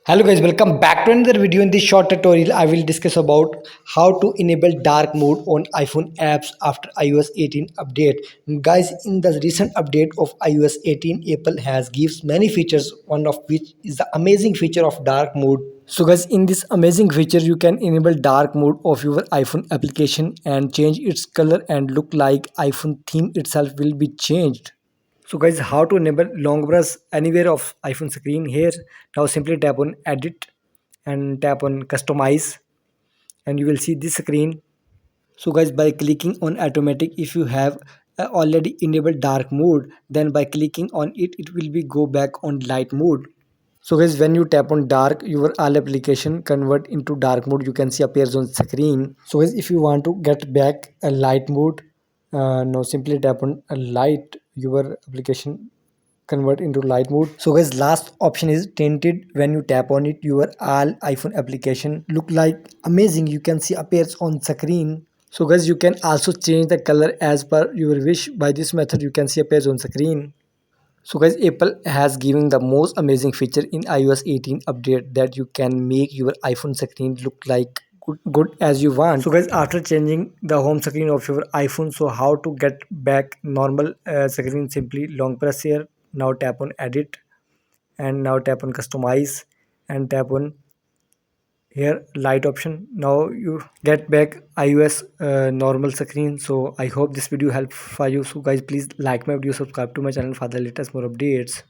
Hello guys, welcome back to another video. In this short tutorial, I will discuss about how to enable dark mode on iPhone apps after iOS 18 update. Guys, in the recent update of iOS 18, Apple has gives many features, one of which is the amazing feature of dark mode. So guys, in this amazing feature, you can enable dark mode of your iPhone application and change its color and look like iPhone theme itself will be changed. So guys, how to enable long brush anywhere of iPhone screen here? Now simply tap on edit and tap on customize and you will see this screen. So guys, by clicking on automatic, if you have already enabled dark mode, then by clicking on it, it will be go back on light mode. So guys, when you tap on dark, your all application convert into dark mode. You can see appears on screen. So guys, if you want to get back a light mode, now simply tap on a light. Your application convert into light mode. So guys, last option is tinted. When you tap on it, your all iPhone application look like amazing. You can see appears on screen. So guys, you can also change the color as per your wish. By this method, you can see appears on screen. So guys, Apple has given the most amazing feature in iOS 18 update that you can make your iPhone screen look like good as you want. So guys, after changing the home screen of your iPhone, so how to get back normal screen? Simply long press here. Now tap on edit and now tap on customize and tap on here light option. Now you get back iOS normal screen. So I hope this video helped for you. So guys, please like my video, subscribe to my channel for the latest more updates.